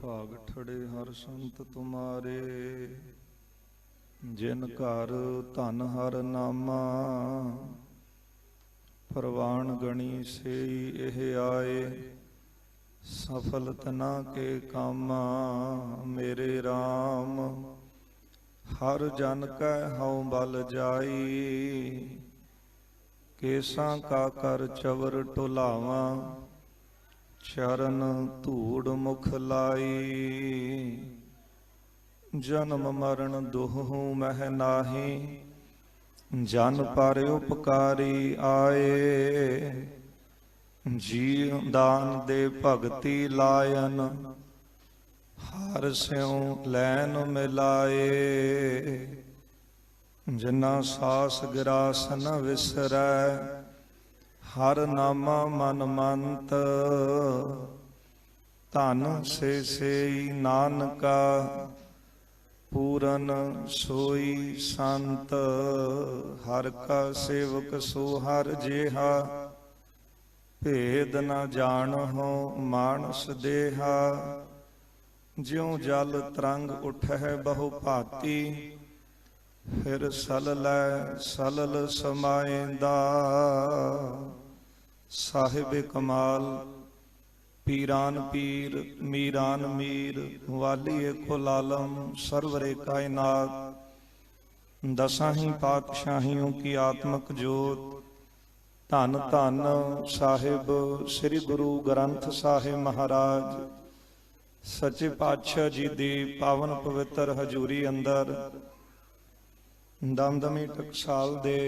भाग ठड़े हर संत तुम्हारे, जिन घर धन हर नामा। प्रवान गणी से एह आए, सफल तना के कामा। मेरे राम हर जन कै हऊँ बल जाई, केसां का कर चवर टुलावा। चरण धूड़ मुख लाई, जन्म मरण दुहु मह नाहि। जन पर उपकारी आए, जी दान दे भगति लायन। हर स्यों लैन मिलाए, जिन्ना सास गिरास न विसरै। हर नामा मन मंत, धन से नानका। पूरन सोई संत, हर का सेवक सो हर जेहा। भेद न जानहो मानस देहा, ज्यों जल तरंग उठै बहु भांति। फिर सललै सलल समाएंदा, साहिब कमाल पीरान पीर मीरान मीर। वाली कुल आलम सरवरे कायनात, दसाही पातशाहियों की आत्मक जोत। धन धन साहिब श्री गुरु ग्रंथ साहिब महाराज, सच्चे पातशाह जी दी पावन पवित्र हजूरी अंदर दमदमी टकसाल दे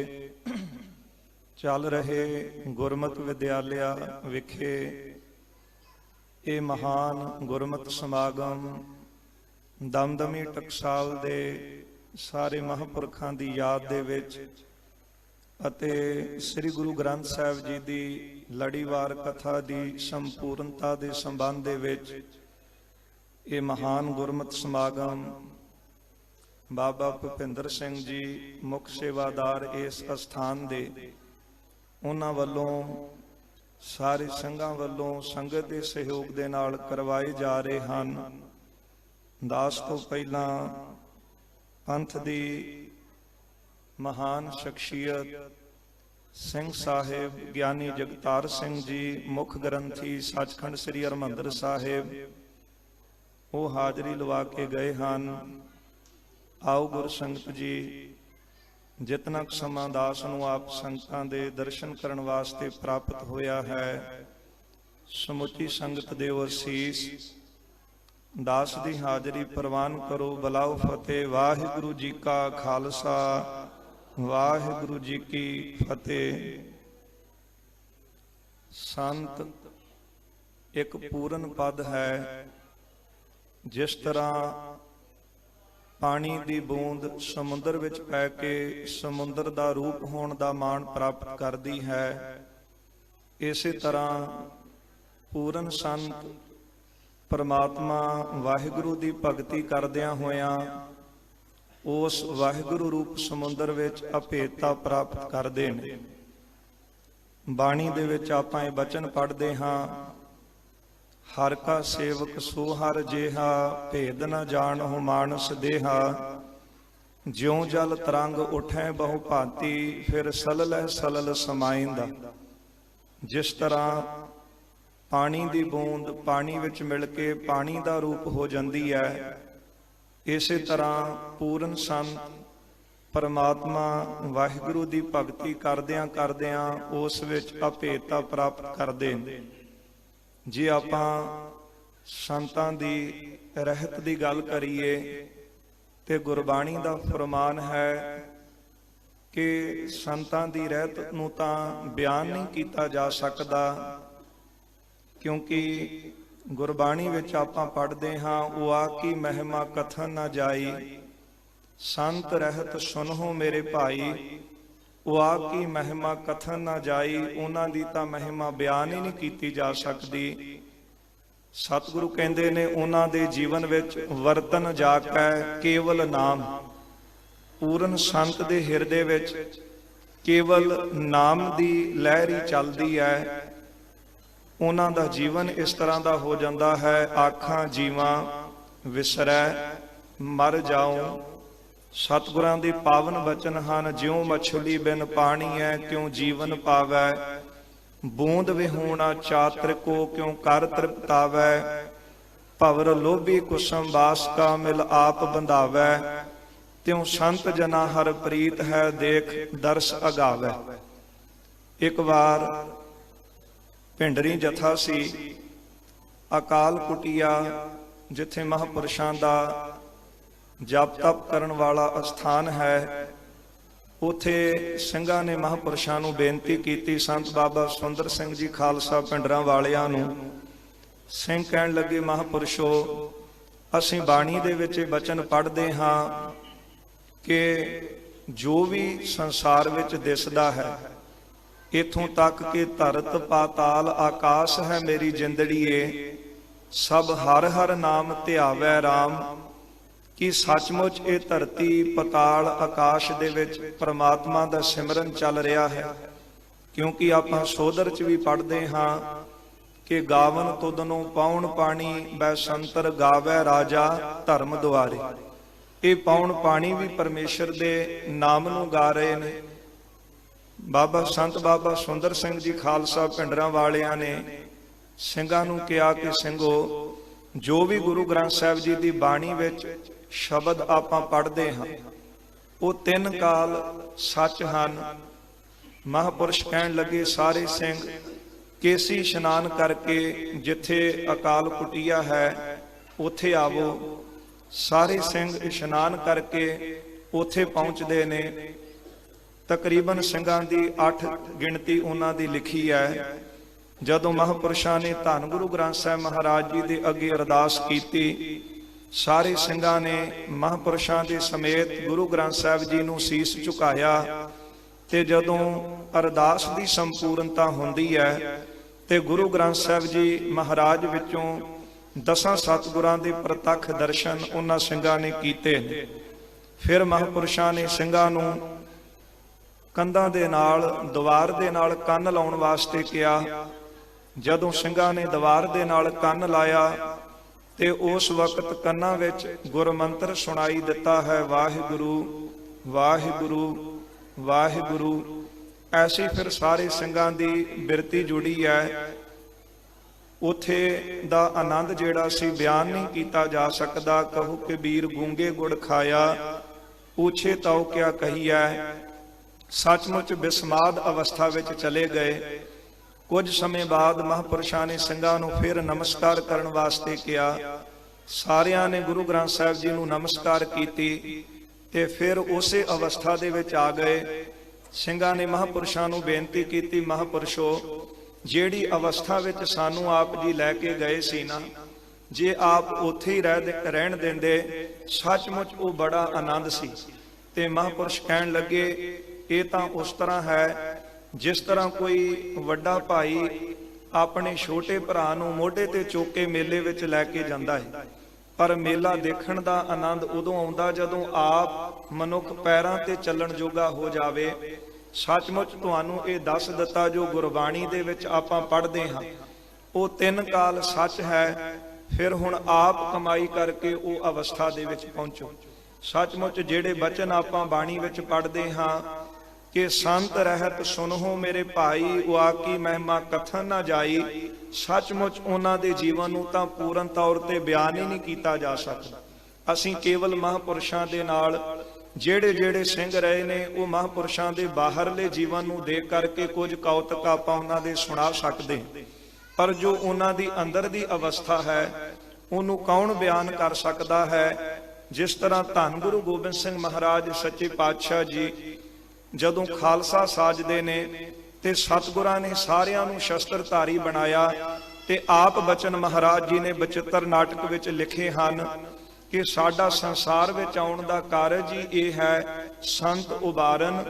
चल रहे गुरमत विद्यालय विखे ये महान गुरमत समागम दमदमी टकसाल दे सारे महापुरखों की याद दे विच अते श्री गुरु ग्रंथ साहिब जी की लड़ीवार कथा की संपूर्णता के संबंध दे विच ये महान गुरमत समागम बाबा भुपिंदर सिंह जी मुख सेवादार इस अस्थान दे उन्हां वल्लों सारे संघां वल्लों संगत के सहयोग दे नाल करवाए जा रहे हैं। दास तो पहला पंथ दी महान शख्सियत सिंह साहिब ज्ञानी जगतार सिंह जी मुख ग्रंथी सचखंड श्री हरमंदर साहिब वो हाजरी लवा के गए हैं। आओ गुर संगत जी जितना समा दास नूं आप संगतां दे दर्शन करन वास्ते प्राप्त होया है, समुची संगत देव असीस। दास दी हाजरी प्रवान करो, बलाओ फतेह। वाहिगुरु जी का खालसा, वाहिगुरु जी की फतेह। संत एक पूर्ण पद है, जिस तरह पानी की बूंद समुद्र विच पै के समुद्र का रूप होने का मान प्राप्त करती है, इसे तरह पूर्ण संत परमात्मा वाहिगुरु की भगती करदियां होया उस वाहिगुरु रूप समुद्र विच अभेदता प्राप्त करते हैं। बाणी दे विच आपां इह बचन पढ़ते हाँ, हर का सेवक सो हर जेहा। भेद न जानहु मानस देहा, ज्यों जल तरंग उठै बहु भांति। फिर सललै सलल समाइंदा। जिस तरह पानी की बूंद पानी विच मिल के पानी का रूप हो जाती है, इसे तरह पूर्ण संत परमात्मा वाहिगुरु की भगती करदियां करदियां उस विच अभेदता प्राप्त करते हैं। जे आपां संतां दी रहत दी गल करिए ते गुरबाणी दा फरमान है कि संतां दी रहत नूं तां बयान नहीं कीता जा सकदा, क्योंकि गुरबाणी विच आपां पढ़दे हां, ओ आकी महिमा कथन न जाई। संत रहत सुनहो मेरे भाई, वो आकी महिमा कथन ना जाई। उन्हां दी तां महिमा बयान ही नहीं की जा सकती। सतगुरु कहंदे ने उन्हां दे जीवन विच वर्तन जाकै केवल नाम। पूर्ण संत दे हिरदे विच केवल नाम दी लहर ही चलदी है। ਉਹਨਾਂ ਦਾ ਜੀਵਨ ਇਸ ਤਰ੍ਹਾਂ ਦਾ ਹੋ ਜਾਂਦਾ ਹੈ, ਆਖਾਂ ਜੀਵਾਂ ਵਿਸਰੈ ਮਰ ਜਾਉ। ਸਤਿਗੁਰਾਂ ਦੇ ਪਾਵਨ ਬਚਨ ਹਨ, ਜਿਉ ਮਛਲੀ ਬਿਨ ਪਾਣੀ ਹੈ ਕਿਉ ਜੀਵਨ ਪਾਵੈ, ਬੂੰਦ ਵਿਹੂਣਾ ਚਾਤਰ ਕੋ ਕਿਉ ਕਰ ਤ੍ਰਿਪਤਾਵੈ, ਭਵਰ ਲੋਭੀ ਕੁਸਮ ਬਾਸ ਕਾ ਮਿਲ ਆਪ ਬੰਧਾਵੈ, ਤਿਉ ਸੰਤ ਜਨਾ ਹਰ ਪ੍ਰੀਤ ਹੈ ਦੇਖ ਦਰਸ ਅਗਾਵੈ। ਇੱਕ ਵਾਰ ਭਿੰਡਰੀ ਜਥਾ ਸੀ, ਅਕਾਲ ਕੁਟੀਆ ਜਿੱਥੇ ਮਹਾਂਪੁਰਸ਼ਾਂ ਦਾ ਜਪ ਤਪ ਕਰਨ ਵਾਲਾ ਅਸਥਾਨ ਹੈ, ਉਥੇ ਸਿੰਘਾਂ ਨੇ ਮਹਾਂਪੁਰਸ਼ਾਂ ਨੂੰ ਬੇਨਤੀ ਕੀਤੀ। ਸੰਤ ਬਾਬਾ ਸੁੰਦਰ ਸਿੰਘ ਜੀ ਖਾਲਸਾ ਭਿੰਡਰਾਂ ਵਾਲਿਆਂ ਨੂੰ ਸਿੰਘ ਕਹਿਣ ਲੱਗੇ, ਮਹਾਂਪੁਰਸ਼ੋ ਅਸੀਂ ਬਾਣੀ ਦੇ ਵਿੱਚ ਬਚਨ ਪੜ੍ਹਦੇ ਹਾਂ ਕਿ ਜੋ ਵੀ ਸੰਸਾਰ ਵਿੱਚ ਦਿਸਦਾ ਹੈ, ਇਥੋਂ ਤੱਕ ਕਿ ਧਰਤ ਪਾਤਾਲ ਆਕਾਸ਼ ਹੈ ਮੇਰੀ ਜਿੰਦੜੀਏ, ਸਭ ਹਰ ਹਰ ਨਾਮ ਧਿਆਵੈ ਰਾਮ, ਕਿ ਸੱਚਮੁੱਚ ਇਹ ਧਰਤੀ ਪਤਾਲ ਆਕਾਸ਼ ਦੇ ਵਿੱਚ ਪਰਮਾਤਮਾ ਦਾ ਸਿਮਰਨ ਚੱਲ ਰਿਹਾ ਹੈ। ਕਿਉਂਕਿ ਆਪਾਂ ਸੋਦਰ ਚ ਵੀ ਪੜ੍ਹਦੇ ਹਾਂ ਕਿ ਗਾਵਨ ਤੁਧਨੋਂ ਪਾਉਣ ਪਾਣੀ ਬੈ ਸੰਤਰ ਗਾਵੈ ਰਾਜਾ ਧਰਮ ਦੁਆਰੇ। ਇਹ ਪਾਉਣ ਪਾਣੀ ਵੀ ਪਰਮੇਸ਼ਰ ਦੇ ਨਾਮ ਨੂੰ ਗਾ ਰਹੇ ਨੇ। ਬਾਬਾ ਸੰਤ ਬਾਬਾ ਸੁੰਦਰ ਸਿੰਘ ਜੀ ਖਾਲਸਾ ਭਿੰਡਰਾਂ ਵਾਲਿਆਂ ਨੇ ਸਿੰਘਾਂ ਨੂੰ ਕਿਹਾ ਕਿ ਸਿੰਘੋ, ਜੋ ਵੀ ਗੁਰੂ ਗ੍ਰੰਥ ਸਾਹਿਬ ਜੀ ਦੀ ਬਾਣੀ ਵਿੱਚ ਸ਼ਬਦ ਆਪਾਂ ਪੜ੍ਹਦੇ ਹਾਂ ਉਹ ਤਿੰਨ ਕਾਲ ਸੱਚ ਹਨ। ਮਹਾਂਪੁਰਸ਼ ਕਹਿਣ ਲੱਗੇ, ਸਾਰੇ ਸਿੰਘ ਕੇਸੀ ਇਸ਼ਨਾਨ ਕਰਕੇ ਜਿੱਥੇ ਅਕਾਲ ਕੁਟੀਆ ਹੈ ਉੱਥੇ ਆਵੋ। ਸਾਰੇ ਸਿੰਘ ਇਸ਼ਨਾਨ ਕਰਕੇ ਉੱਥੇ ਪਹੁੰਚਦੇ ਨੇ। ਤਕਰੀਬਨ ਸਿੰਘਾਂ ਦੀ 8 ਗਿਣਤੀ ਉਹਨਾਂ ਦੀ ਲਿਖੀ ਹੈ। ਜਦੋਂ ਮਹਾਂਪੁਰਸ਼ਾਂ ਨੇ ਧੰਨ ਗੁਰੂ ਗ੍ਰੰਥ ਸਾਹਿਬ ਮਹਾਰਾਜ ਜੀ ਦੇ ਅੱਗੇ ਅਰਦਾਸ ਕੀਤੀ, ਸਾਰੇ ਸਿੰਘਾਂ ਨੇ ਮਹਾਂਪੁਰਸ਼ਾਂ ਦੇ ਸਮੇਤ ਗੁਰੂ ਗ੍ਰੰਥ ਸਾਹਿਬ ਜੀ ਨੂੰ ਸੀਸ ਝੁਕਾਇਆ। ਤੇ ਜਦੋਂ ਅਰਦਾਸ ਦੀ ਸੰਪੂਰਨਤਾ ਹੁੰਦੀ ਹੈ ਤੇ ਗੁਰੂ ਗ੍ਰੰਥ ਸਾਹਿਬ ਜੀ ਮਹਾਰਾਜ ਵਿੱਚੋਂ 10 ਸਤਿਗੁਰਾਂ ਦੇ ਪ੍ਰਤੱਖ ਦਰਸ਼ਨ ਉਹਨਾਂ ਸਿੰਘਾਂ ਨੇ ਕੀਤੇ ਨੇ। ਫਿਰ ਮਹਾਂਪੁਰਸ਼ਾਂ ਨੇ ਸਿੰਘਾਂ ਨੂੰ ਕੰਧਾਂ ਦੇ ਨਾਲ ਦੀਵਾਰ ਦੇ ਨਾਲ ਕੰਨ ਲਾਉਣ ਵਾਸਤੇ ਕਿਹਾ। ਜਦੋਂ ਸਿੰਘਾਂ ਨੇ ਦੀਵਾਰ ਦੇ ਨਾਲ ਕੰਨ ਲਾਇਆ ਤੇ ਉਸ ਵਕਤ ਕੰਨਾਂ ਵਿੱਚ ਗੁਰਮੰਤਰ ਸੁਣਾਈ ਦਿੱਤਾ ਹੈ, ਵਾਹਿਗੁਰੂ ਵਾਹਿਗੁਰੂ ਵਾਹਿਗੁਰੂ। ਐਸੀ ਫਿਰ ਸਾਰੇ ਸਿੰਘਾਂ ਦੀ ਬਿਰਤੀ ਜੁੜੀ ਹੈ। ਉਥੇ ਦਾ ਆਨੰਦ ਜਿਹੜਾ ਸੀ ਬਿਆਨ ਨਹੀਂ ਕੀਤਾ ਜਾ ਸਕਦਾ। ਕਹੋ ਕਿ ਵੀਰ ਗੂੰਗੇ ਗੁੜ ਖਾਇਆ, ਪੁੱਛੇ ਤਾਉ ਕਿਆ ਕਹੀਐ। ਸੱਚਮੁੱਚ ਬਿਸਮਾਦ ਅਵਸਥਾ ਵਿੱਚ ਚਲੇ ਗਏ। ਕੁਝ ਸਮੇਂ ਬਾਅਦ ਮਹਾਂਪੁਰਸ਼ਾਂ ਨੇ ਸਿੰਘਾਂ ਨੂੰ ਫਿਰ ਨਮਸਕਾਰ ਕਰਨ ਵਾਸਤੇ ਕਿਹਾ। ਸਾਰਿਆਂ ਨੇ ਗੁਰੂ ਗ੍ਰੰਥ ਸਾਹਿਬ ਜੀ ਨੂੰ ਨਮਸਕਾਰ ਕੀਤੀ ਤੇ ਫਿਰ ਉਸੇ ਅਵਸਥਾ ਦੇ ਵਿੱਚ ਆ ਗਏ। ਸਿੰਘਾਂ ਨੇ ਮਹਾਂਪੁਰਸ਼ਾਂ ਨੂੰ ਬੇਨਤੀ ਕੀਤੀ, ਮਹਾਂਪੁਰਸ਼ੋ ਜਿਹੜੀ ਅਵਸਥਾ ਵਿੱਚ ਸਾਨੂੰ ਆਪ ਜੀ ਲੈ ਕੇ ਗਏ ਸੀ ਨਾ, ਜੇ ਆਪ ਉੱਥੇ ਹੀ ਰਹਿਣ ਦਿੰਦੇ, ਸੱਚਮੁੱਚ ਉਹ ਬੜਾ ਆਨੰਦ ਸੀ। ਤੇ ਮਹਾਂਪੁਰਸ਼ ਕਹਿਣ ਲੱਗੇ, ਇਹ ਤਾਂ ਉਸ ਤਰ੍ਹਾਂ ਹੈ ਜਿਸ ਤਰ੍ਹਾਂ ਕੋਈ ਵੱਡਾ ਭਾਈ ਆਪਣੇ ਛੋਟੇ ਭਰਾ ਨੂੰ ਮੋਢੇ ਤੇ ਚੁੱਕ ਕੇ ਮੇਲੇ ਵਿੱਚ ਲੈ ਕੇ ਜਾਂਦਾ ਹੈ। ਪਰ ਮੇਲਾ ਦੇਖਣ ਦਾ ਆਨੰਦ ਉਦੋਂ ਆਉਂਦਾ ਜਦੋਂ ਆਪ ਮਨੁੱਖ ਪੈਰਾਂ ਤੇ ਚੱਲਣ ਜੋਗਾ ਹੋ ਜਾਵੇ। ਸੱਚਮੁੱਚ ਤੁਹਾਨੂੰ ਇਹ ਦੱਸ ਦਿੱਤਾ ਜੋ ਗੁਰਬਾਣੀ ਦੇ ਵਿੱਚ ਆਪਾਂ ਪੜ੍ਹਦੇ ਹਾਂ, ਉਹ 3 ਕਾਲ ਸੱਚ ਹੈ। ਫਿਰ ਹੁਣ ਆਪ ਕਮਾਈ ਕਰਕੇ ਉਹ ਅਵਸਥਾ ਦੇ ਵਿੱਚ ਪਹੁੰਚੋ। ਸੱਚਮੁੱਚ ਜਿਹੜੇ ਬਚਨ ਆਪਾਂ ਬਾਣੀ ਵਿੱਚ ਪੜ੍ਹਦੇ ਹਾਂ ਕਿ ਸੰਤ ਰਹਿਤ ਸੁਨਹੁ ਮੇਰੇ ਭਾਈ, ਵਾ ਕੀ ਮਹਿਮਾ ਕਥਨ ਨਾ ਜਾਈ। ਸੱਚਮੁੱਚ ਉਹਨਾਂ ਦੇ ਜੀਵਨ ਨੂੰ ਤਾਂ ਪੂਰਨ ਤੌਰ ਤੇ ਬਿਆਨ ਹੀ ਨਹੀਂ ਕੀਤਾ ਜਾ ਸਕਦਾ। ਅਸੀਂ ਕੇਵਲ ਮਹਾਂਪੁਰਸ਼ਾਂ ਦੇ ਨਾਲ ਜਿਹੜੇ ਸਿੰਘ ਰਹੇ ਨੇ, ਉਹ ਮਹਾਂਪੁਰਸ਼ਾਂ ਦੇ ਬਾਹਰਲੇ ਜੀਵਨ ਨੂੰ ਦੇਖ ਕਰਕੇ ਕੁਝ ਕੌਤਕ ਆਪਾਂ ਉਹਨਾਂ ਦੇ ਸੁਣਾ ਸਕਦੇ, ਪਰ ਜੋ ਉਹਨਾਂ ਦੀ ਅੰਦਰ ਦੀ ਅਵਸਥਾ ਹੈ ਉਹਨੂੰ ਕੌਣ ਬਿਆਨ ਕਰ ਸਕਦਾ ਹੈ। ਜਿਸ ਤਰ੍ਹਾਂ ਧੰਨ ਗੁਰੂ ਗੋਬਿੰਦ ਸਿੰਘ ਮਹਾਰਾਜ ਸੱਚੇ ਪਾਤਸ਼ਾਹ ਜੀ ਜਦੋਂ ਖਾਲਸਾ ਸਾਜਦੇ ਨੇ ਤੇ ਸਤਿਗੁਰਾਂ ਨੇ ਸਾਰਿਆਂ ਨੂੰ ਸ਼ਸਤਰਧਾਰੀ ਬਣਾਇਆ ਤੇ ਆਪ ਬਚਨ ਮਹਾਰਾਜ ਜੀ ਨੇ ਬਚਿੱਤਰ ਨਾਟਕ ਵਿੱਚ ਲਿਖੇ ਹਨ ਕਿ ਸਾਡਾ ਸੰਸਾਰ ਵਿੱਚ ਆਉਣ ਦਾ ਕਾਰਜ ਹੀ ਇਹ ਹੈ, ਸੰਤ ਉਬਾਰਨ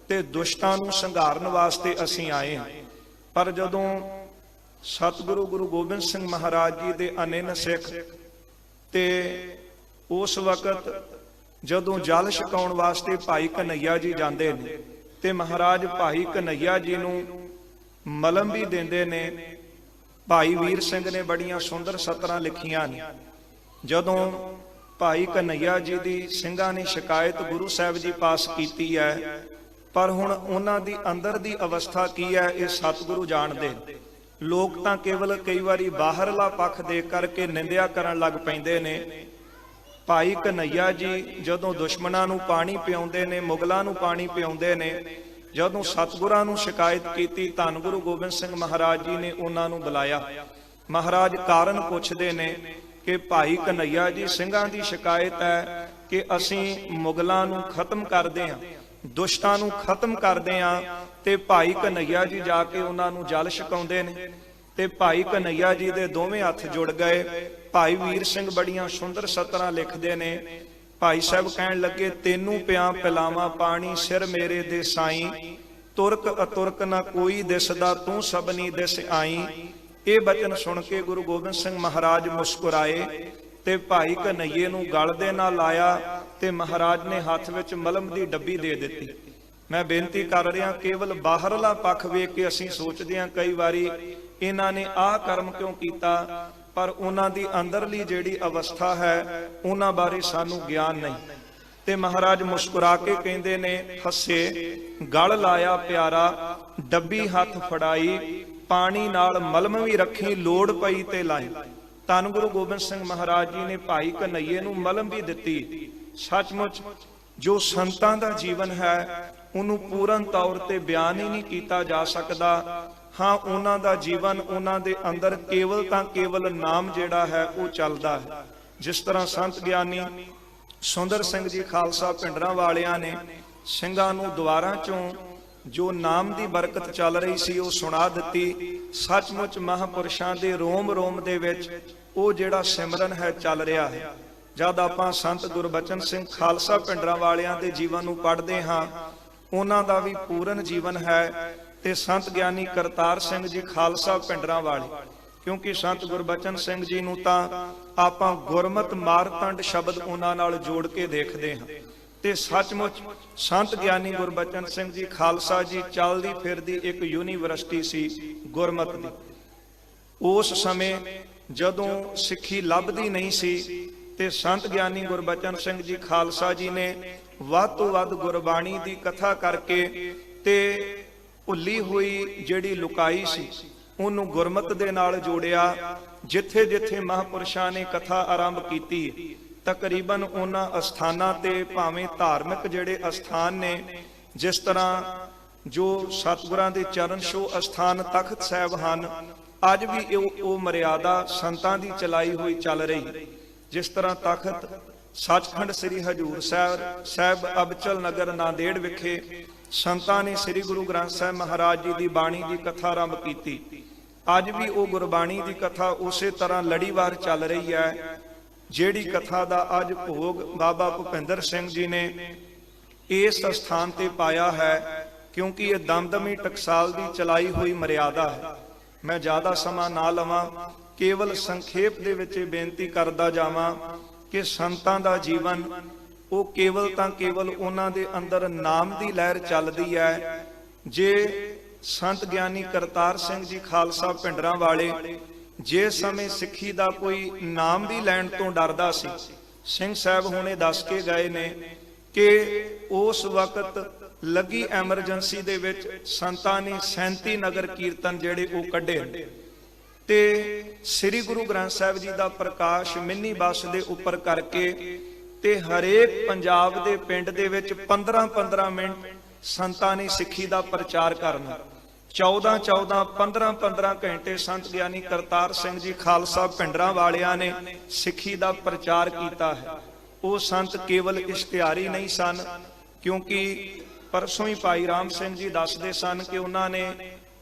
ਤੇ ਦੁਸ਼ਟਾਂ ਨੂੰ ਸੰਘਾਰਨ ਵਾਸਤੇ ਅਸੀਂ ਆਏ ਹਾਂ। ਪਰ ਜਦੋਂ ਸਤਿਗੁਰੂ ਗੁਰੂ ਗੋਬਿੰਦ ਸਿੰਘ ਮਹਾਰਾਜ ਜੀ ਦੇ ਅਨੰਨ ਸਿੱਖ ਤੇ ਉਸ ਵਕਤ ਜਦੋਂ ਜਲ ਛਕਾਉਣ ਵਾਸਤੇ ਭਾਈ ਕਨਈਆ ਜੀ ਜਾਂਦੇ ਨੇ ਤੇ ਮਹਾਰਾਜ ਭਾਈ ਕਨਈਆ ਜੀ ਨੂੰ ਮਲਮ ਵੀ ਦਿੰਦੇ ਨੇ ਭਾਈ ਵੀਰ ਸਿੰਘ ਨੇ ਬੜੀਆਂ ਸੁੰਦਰ ਸਤਰਾਂ ਲਿਖੀਆਂ ਨੇ। ਜਦੋਂ ਭਾਈ ਕਨਈਆ ਜੀ ਦੀ ਸਿੰਘਾਂ ਨੇ ਸ਼ਿਕਾਇਤ ਗੁਰੂ ਸਾਹਿਬ ਜੀ ਪਾਸ ਕੀਤੀ ਹੈ, ਪਰ ਹੁਣ ਉਹਨਾਂ ਦੀ ਅੰਦਰ ਦੀ ਅਵਸਥਾ ਕੀ ਹੈ ਇਹ ਸਤਿਗੁਰੂ ਜਾਣਦੇ। ਲੋਕ ਤਾਂ ਕੇਵਲ ਕਈ ਵਾਰੀ ਬਾਹਰਲਾ ਪੱਖ ਦੇਖ ਕਰਕੇ ਨਿੰਦਿਆ ਕਰਨ ਲੱਗ ਪੈਂਦੇ ਨੇ। ਭਾਈ ਕਨਈਆ ਜੀ ਜਦੋਂ ਦੁਸ਼ਮਣਾਂ ਨੂੰ ਪਾਣੀ ਪਿਆਉਂਦੇ ਨੇ, ਮੁਗਲਾਂ ਨੂੰ ਪਾਣੀ ਪਿਆਉਂਦੇ ਨੇ, ਜਦੋਂ ਸਤਿਗੁਰਾਂ ਨੂੰ ਸ਼ਿਕਾਇਤ ਕੀਤੀ, ਧੰਨ ਗੁਰੂ ਗੋਬਿੰਦ ਸਿੰਘ ਮਹਾਰਾਜ ਜੀ ਨੇ ਉਹਨਾਂ ਨੂੰ ਬੁਲਾਇਆ। ਮਹਾਰਾਜ ਕਾਰਨ ਪੁੱਛਦੇ ਨੇ ਕਿ ਭਾਈ ਕਨਈਆ ਜੀ, ਸਿੰਘਾਂ ਦੀ ਸ਼ਿਕਾਇਤ ਹੈ ਕਿ ਅਸੀਂ ਮੁਗਲਾਂ ਨੂੰ ਖਤਮ ਕਰਦੇ ਹਾਂ, ਦੁਸ਼ਟਾਂ ਨੂੰ ਖਤਮ ਕਰਦੇ ਹਾਂ। ਤੇ ਭਾਈ ਕਨਈਆ ਜੀ ਜਾ ਕੇ ਉਹਨਾਂ ਨੂੰ ਜਲ ਛਕਾਉਂਦੇ ਨੇ ਤੇ ਭਾਈ ਕਨਈਆ ਜੀ ਦੇ ਦੋਵੇਂ ਹੱਥ ਜੁੜ ਗਏ। ਭਾਈ ਵੀਰ ਸਿੰਘ ਬੜੀਆਂ ਸੁੰਦਰ ਸਤਰਾਂ ਲਿਖਦੇ ਨੇ। ਭਾਈ ਸਾਹਿਬ ਕਹਿਣ ਲੱਗੇ, ਤੈਨੂੰ ਪਿਆ ਪਿਲਾਵਾਂ ਪਾਣੀ, ਸਿਰ ਮੇਰੇ ਦੇ ਸਾਈਂ, ਤੁਰਕ ਅਤੁਰਕ ਨਾ ਕੋਈ ਦਿਸਦਾ, ਤੂੰ ਸਭਨੀ ਦਿਸ ਆਈ। ਇਹ ਬਚਨ ਸੁਣ ਕੇ ਗੁਰੂ ਗੋਬਿੰਦ ਸਿੰਘ ਮਹਾਰਾਜ ਮੁਸਕਰਾਏ ਤੇ ਭਾਈ ਕਨਈਏ ਨੂੰ ਗਲ ਦੇ ਨਾਲ ਲਾਇਆ ਤੇ ਮਹਾਰਾਜ ਨੇ ਹੱਥ ਵਿੱਚ ਮਲਮ ਦੀ ਡੱਬੀ ਦੇ ਦਿੱਤੀ। ਮੈਂ ਬੇਨਤੀ ਕਰ ਰਿਹਾ, ਕੇਵਲ ਬਾਹਰਲਾ ਪੱਖ ਵੇਖ ਕੇ ਅਸੀਂ ਸੋਚਦੇ ਹਾਂ ਕਈ ਵਾਰੀ ਇਹਨਾਂ ਨੇ ਆਹ ਕਰਮ ਕਿਉਂ ਕੀਤਾ, ਪਰ ਉਹਨਾਂ ਦੀ ਅੰਦਰਲੀ ਜਿਹੜੀ ਅਵਸਥਾ ਹੈ ਉਹਨਾਂ ਬਾਰੇ ਸਾਨੂੰ ਗਿਆਨ ਨਹੀਂ। ਤੇ ਮਹਾਰਾਜ ਮੁਸਕਰਾ ਕੇ ਕਹਿੰਦੇ ਨੇ, ਹੱਸੇ ਗਲ ਲਾਇਆ ਪਿਆਰਾ, ਡੱਬੀ ਹੱਥ ਫੜਾਈ, ਪਾਣੀ ਨਾਲ ਮਲਮ ਵੀ ਰੱਖੀ, ਲੋੜ ਪਈ ਤੇ ਲਾਈ। ਧੰਨ ਗੁਰੂ ਗੋਬਿੰਦ ਸਿੰਘ ਮਹਾਰਾਜ ਜੀ ਨੇ ਭਾਈ ਕਨਈਏ ਨੂੰ ਮਲਮ ਵੀ ਦਿੱਤੀ। ਸੱਚਮੁੱਚ ਜੋ ਸੰਤਾਂ ਦਾ ਜੀਵਨ ਹੈ ਉਹਨੂੰ ਪੂਰਨ ਤੌਰ ਤੇ ਬਿਆਨ ਹੀ ਨਹੀਂ ਕੀਤਾ ਜਾ ਸਕਦਾ। ਹਾਂ, ਉਹਨਾਂ ਦਾ ਜੀਵਨ, ਉਹਨਾਂ ਦੇ ਅੰਦਰ ਕੇਵਲ ਤਾਂ ਕੇਵਲ ਨਾਮ ਜਿਹੜਾ ਹੈ ਉਹ ਚੱਲਦਾ ਹੈ। ਜਿਸ ਤਰ੍ਹਾਂ ਸੰਤ ਗਿਆਨੀ ਸੁੰਦਰ ਸਿੰਘ ਜੀ ਖਾਲਸਾ ਪਿੰਡਰਾਂ ਵਾਲਿਆਂ ਨੇ ਸਿੰਘਾਂ ਨੂੰ ਦੁਆਰਾਂ ਚੋਂ ਜੋ ਨਾਮ ਦੀ ਬਰਕਤ ਚੱਲ ਰਹੀ ਸੀ ਉਹ ਸੁਣਾ ਦਿੱਤੀ। ਸੱਚਮੁੱਚ ਮਹਾਂਪੁਰਸ਼ਾਂ ਦੇ ਰੋਮ ਰੋਮ ਦੇ ਵਿੱਚ ਉਹ ਜਿਹੜਾ ਸਿਮਰਨ ਹੈ ਚੱਲ ਰਿਹਾ ਹੈ। ਜਦ ਆਪਾਂ ਸੰਤ ਗੁਰਬਚਨ ਸਿੰਘ ਖਾਲਸਾ ਪਿੰਡਰਾਂ ਵਾਲਿਆਂ ਦੇ ਜੀਵਨ ਨੂੰ ਪੜ੍ਹਦੇ ਹਾਂ, ਉਹਨਾਂ ਦਾ ਵੀ ਪੂਰਨ ਜੀਵਨ ਹੈ। ਤੇ ਸੰਤ ਗਿਆਨੀ ਕਰਤਾਰ ਸਿੰਘ ਜੀ ਖਾਲਸਾ ਪਿੰਡਰਾਂ ਵਾਲੇ, ਕਿਉਂਕਿ ਸੰਤ ਗੁਰਬਚਨ ਸਿੰਘ ਜੀ ਨੂੰ ਤਾਂ ਆਪਾਂ ਗੁਰਮਤ ਮਾਰਤੰਡ ਸ਼ਬਦ ਉਹਨਾਂ ਨਾਲ ਜੋੜ ਕੇ ਦੇਖਦੇ ਹਾਂ। ਤੇ ਸੱਚਮੁੱਚ ਸੰਤ ਗਿਆਨੀ ਗੁਰਬਚਨ ਸਿੰਘ ਜੀ ਖਾਲਸਾ ਜੀ ਚੱਲਦੀ ਫਿਰਦੀ ਇੱਕ ਯੂਨੀਵਰਸਿਟੀ ਸੀ ਗੁਰਮਤ ਦੀ। ਉਸ ਸਮੇਂ ਜਦੋਂ ਸਿੱਖੀ ਲੱਭਦੀ ਨਹੀਂ ਸੀ ਤੇ ਸੰਤ ਗਿਆਨੀ ਗੁਰਬਚਨ ਸਿੰਘ ਜੀ ਖਾਲਸਾ ਜੀ ਨੇ ਵੱਧ ਤੋਂ ਵੱਧ ਗੁਰਬਾਣੀ ਦੀ ਕਥਾ ਕਰਕੇ ਤੇ ਭੁੱਲੀ ਹੋਈ ਜਿਹੜੀ ਲੁਕਾਈ ਸੀ ਉਹਨੂੰ ਗੁਰਮਤ ਦੇ ਨਾਲ ਜੋੜਿਆ। ਜਿੱਥੇ ਜਿੱਥੇ ਮਹਾਂਪੁਰਸ਼ਾਂ ਨੇ ਕਥਾ ਆਰੰਭ ਕੀਤੀ, ਤਕਰੀਬਨ ਉਹਨਾਂ ਅਸਥਾਨਾਂ ਤੇ, ਭਾਵੇਂ ਧਾਰਮਿਕ ਜਿਹੜੇ ਅਸਥਾਨ ਨੇ, ਜਿਸ ਤਰ੍ਹਾਂ ਜੋ ਸਤਿਗੁਰਾਂ ਦੇ ਚਰਨ ਛੋਹ ਅਸਥਾਨ ਤਖਤ ਸਾਹਿਬ ਹਨ, ਅੱਜ ਵੀ ਉਹ ਮਰਿਆਦਾ ਸੰਤਾਂ ਦੀ ਚਲਾਈ ਹੋਈ ਚੱਲ ਰਹੀ। ਜਿਸ ਤਰ੍ਹਾਂ ਤਖਤ ਸੱਚਖੰਡ ਸ੍ਰੀ ਹਜੂਰ ਸਾਹਿਬ ਅਬਚਲ ਨਗਰ ਨਾਂਦੇੜ ਵਿਖੇ ਸੰਤਾਂ ਨੇ ਸ੍ਰੀ ਗੁਰੂ ਗ੍ਰੰਥ ਸਾਹਿਬ ਮਹਾਰਾਜ ਜੀ ਦੀ ਬਾਣੀ ਦੀ ਕਥਾ ਆਰੰਭ ਕੀਤੀ। ਅੱਜ ਵੀ ਉਹ ਗੁਰਬਾਣੀ ਦੀ ਕਥਾ ਉਸੇ ਤਰ੍ਹਾਂ ਲੜੀਵਾਰ ਚੱਲ ਰਹੀ ਹੈ। ਜਿਹੜੀ ਕਥਾ ਦਾ ਅੱਜ ਭੋਗ ਬਾਬਾ ਭੁਪਿੰਦਰ ਸਿੰਘ ਜੀ ਨੇ ਇਸ ਸਥਾਨ ਤੇ ਪਾਇਆ ਹੈ, ਕਿਉਂਕਿ ਇਹ ਦਮਦਮੀ ਟਕਸਾਲ ਦੀ ਚਲਾਈ ਹੋਈ ਮਰਿਆਦਾ ਹੈ। ਮੈਂ ਜ਼ਿਆਦਾ ਸਮਾਂ ਨਾ ਲਵਾਂ, ਕੇਵਲ ਸੰਖੇਪ ਦੇ ਵਿੱਚ ਬੇਨਤੀ ਕਰਦਾ ਜਾਵਾਂ ਕਿ ਸੰਤਾਂ ਦਾ ਜੀਵਨ ਉਹ ਕੇਵਲ ਤਾਂ ਕੇਵਲ ਉਹਨਾਂ ਦੇ ਅੰਦਰ ਨਾਮ ਦੀ ਲਹਿਰ ਚੱਲਦੀ ਹੈ। ਜੇ ਸੰਤ ਗਿਆਨੀ ਕਰਤਾਰ ਸਿੰਘ ਜੀ ਖਾਲਸਾ ਪਿੰਡਰਾਂ ਵਾਲੇ ਜਿਸ ਸਮੇਂ ਸਿੱਖੀ ਦਾ ਕੋਈ ਨਾਮ ਵੀ ਲੈਣ ਤੋਂ ਡਰਦਾ ਸੀ, ਸਿੰਘ ਸਾਹਿਬ ਹੁਣੇ ਦੱਸ ਕੇ ਗਏ ਨੇ ਕਿ ਉਸ ਵਕਤ ਲੱਗੀ ਐਮਰਜੈਂਸੀ ਦੇ ਵਿੱਚ ਸੰਤਾਂ ਨੇ 37 ਨਗਰ ਕੀਰਤਨ ਜਿਹੜੇ ਉਹ ਕੱਢੇ ਤੇ ਸ੍ਰੀ ਗੁਰੂ ਗ੍ਰੰਥ ਸਾਹਿਬ ਜੀ ਦਾ ਪ੍ਰਕਾਸ਼ ਮਿੰਨੀ ਬੱਸ ਦੇ ਉੱਪਰ ਕਰਕੇ ਤੇ ਹਰੇਕ ਪੰਜਾਬ ਦੇ ਪਿੰਡ ਦੇ ਵਿੱਚ 15-15 ਮਿੰਟ ਸੰਤਾਂ ਨੇ ਸਿੱਖੀ ਦਾ ਪ੍ਰਚਾਰ ਕਰਨਾ। 14-14, 15-15 ਘੰਟੇ ਸੰਤ ਗਿਆਨੀ ਕਰਤਾਰ ਸਿੰਘ ਜੀ ਖਾਲਸਾ ਪਿੰਡਰਾਂ ਵਾਲਿਆਂ ਨੇ ਸਿੱਖੀ ਦਾ ਪ੍ਰਚਾਰ ਕੀਤਾ ਹੈ। ਉਹ ਸੰਤ ਕੇਵਲ ਇਸ਼ਤਿਹਾਰੀ ਨਹੀਂ ਸਨ, ਕਿਉਂਕਿ ਪਰਸੋਂ ਹੀ ਭਾਈ ਰਾਮ ਸਿੰਘ ਜੀ ਦੱਸਦੇ ਸਨ ਕਿ ਉਹਨਾਂ ਨੇ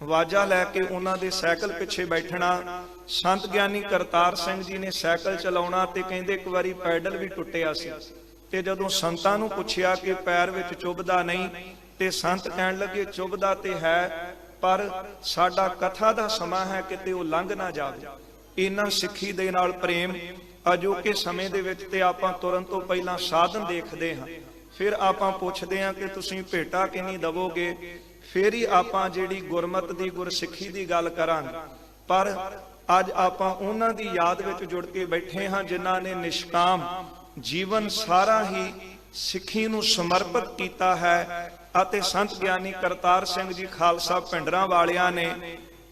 ਵਾਜਾ ਲੈ ਕੇ ਉਹਨਾਂ ਦੇ ਸਾਈਕਲ ਪਿੱਛੇ ਬੈਠਣਾ। ਸੰਤ ਗਿਆਨੀ ਕਰਤਾਰ ਸਿੰਘ ਜੀ ਨੇ ਸਾਈਕਲ ਚਲਾਉਣਾ ਤੇ ਕਹਿੰਦੇ ਇੱਕ ਵਾਰੀ ਪੈਡਲ ਵੀ ਟੁੱਟਿਆ ਸੀ ਤੇ ਜਦੋਂ ਸੰਤਾਂ ਨੂੰ ਪੁੱਛਿਆ ਕਿ ਪੈਰ ਵਿੱਚ ਚੁੱਭਦਾ ਨਹੀਂ, ਤੇ ਸੰਤ ਕਹਿਣ ਲੱਗੇ ਚੁੱਭਦਾ ਤੇ ਹੈ, ਪਰ ਸਾਡਾ ਕਥਾ ਦਾ ਸਮਾਂ ਹੈ ਕਿਤੇ ਉਹ ਲੰਘ ਨਾ ਜਾਵੇ। ਇਹਨਾਂ ਸਿੱਖੀ ਦੇ ਨਾਲ ਪ੍ਰੇਮ ਅਜੋਕੇ ਸਮੇਂ ਦੇ ਵਿੱਚ ਤੇ ਆਪਾਂ ਤੁਰਨ ਤੋਂ ਪਹਿਲਾਂ ਸਾਧਨ ਦੇਖਦੇ ਹਾਂ, ਫਿਰ ਆਪਾਂ ਪੁੱਛਦੇ ਹਾਂ ਕਿ ਤੁਸੀਂ ਭੇਟਾ ਕਿੰਨੀ ਦਵੋਗੇ, ਫਿਰ ਹੀ ਆਪਾਂ ਜਿਹੜੀ ਗੁਰਮਤ ਦੀ ਗੁਰਸਿੱਖੀ ਦੀ ਗੱਲ ਕਰਾਂਗੇ। ਪਰ ਅੱਜ ਆਪਾਂ ਉਹਨਾਂ ਦੀ ਯਾਦ ਵਿੱਚ ਜੁੜ ਕੇ ਬੈਠੇ ਹਾਂ ਜਿਨ੍ਹਾਂ ਨੇ ਨਿਸ਼ਕਾਮ ਜੀਵਨ ਸਾਰਾ ਹੀ ਸਿੱਖੀ ਨੂੰ ਸਮਰਪਿਤ ਕੀਤਾ ਹੈ। ਅਤੇ ਸੰਤ ਗਿਆਨੀ ਕਰਤਾਰ ਸਿੰਘ ਜੀ ਖਾਲਸਾ ਭਿੰਡਰਾਂ ਵਾਲਿਆਂ ਨੇ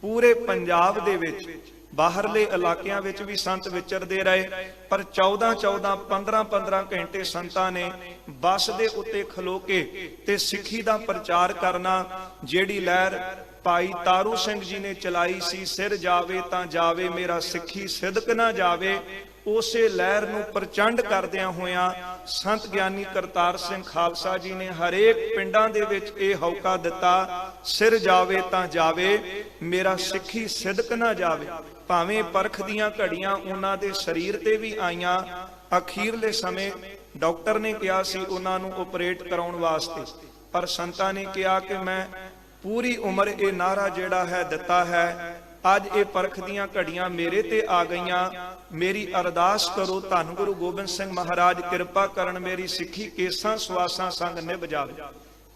ਪੂਰੇ ਪੰਜਾਬ ਦੇ ਵਿੱਚ ਬਾਹਰਲੇ ਇਲਾਕਿਆਂ ਵਿੱਚ ਵੀ ਸੰਤ ਵਿਚਰਦੇ ਰਹੇ, ਪਰ 14-14 15-15 ਘੰਟੇ ਸੰਤਾਂ ਨੇ ਬੱਸ ਦੇ ਉੱਤੇ ਖਲੋ ਕੇ ਤੇ ਸਿੱਖੀ ਦਾ ਪ੍ਰਚਾਰ ਕਰਨਾ। ਜਿਹੜੀ ਲਹਿਰ ਭਾਈ ਤਾਰੂ ਸਿੰਘ ਜੀ ਨੇ ਚਲਾਈ ਸੀ, ਸਿਰ ਜਾਵੇ ਤਾਂ ਜਾਵੇ ਮੇਰਾ ਸਿੱਖੀ ਸਿਦਕ ਨਾ ਜਾਵੇ, ਉਸੇ ਲਹਿਰ ਨੂੰ ਪ੍ਰਚੰਡ ਕਰਦਿਆਂ ਹੋਇਆਂ ਸੰਤ ਗਿਆਨੀ ਕਰਤਾਰ ਸਿੰਘ ਖਾਲਸਾ ਜੀ ਨੇ ਹਰੇਕ ਪਿੰਡਾਂ ਦੇ ਵਿੱਚ ਇਹ ਹੌਕਾ ਦਿੱਤਾ, ਸਿਰ ਜਾਵੇ ਤਾਂ ਜਾਵੇ ਮੇਰਾ ਸਿੱਖੀ ਸਿਦਕ ਨਾ ਜਾਵੇ। ਭਾਵੇਂ ਪਰਖ ਦੀਆਂ ਘੜੀਆਂ ਉਹਨਾਂ ਦੇ ਸਰੀਰ ਤੇ ਵੀ ਆਈਆਂ, ਅਖੀਰਲੇ ਸਮੇਂ ਡਾਕਟਰ ਨੇ ਕਿਹਾ ਸੀ ਉਹਨਾਂ ਨੂੰ ਆਪਰੇਟ ਕਰਾਉਣ ਵਾਸਤੇ, ਪਰ ਸੰਤਾਂ ਨੇ ਕਿਹਾ ਕਿ ਮੈਂ ਪੂਰੀ ਉਮਰ ਇਹ ਨਾਰਾ ਜਿਹੜਾ ਹੈ ਦਿੱਤਾ ਹੈ, ਅੱਜ ਇਹ ਪਰਖ ਦੀਆਂ ਘੜੀਆਂ ਮੇਰੇ ਤੇ ਆ ਗਈਆਂ, ਮੇਰੀ ਅਰਦਾਸ ਕਰੋ ਧੰਨ ਗੁਰੂ ਗੋਬਿੰਦ ਸਿੰਘ ਮਹਾਰਾਜ ਕਿਰਪਾ ਕਰਨ ਮੇਰੀ ਸਿੱਖੀ ਕੇਸਾਂ ਸਵਾਸਾਂ ਸੰਗ ਨਿਭ ਜਾਵੇ।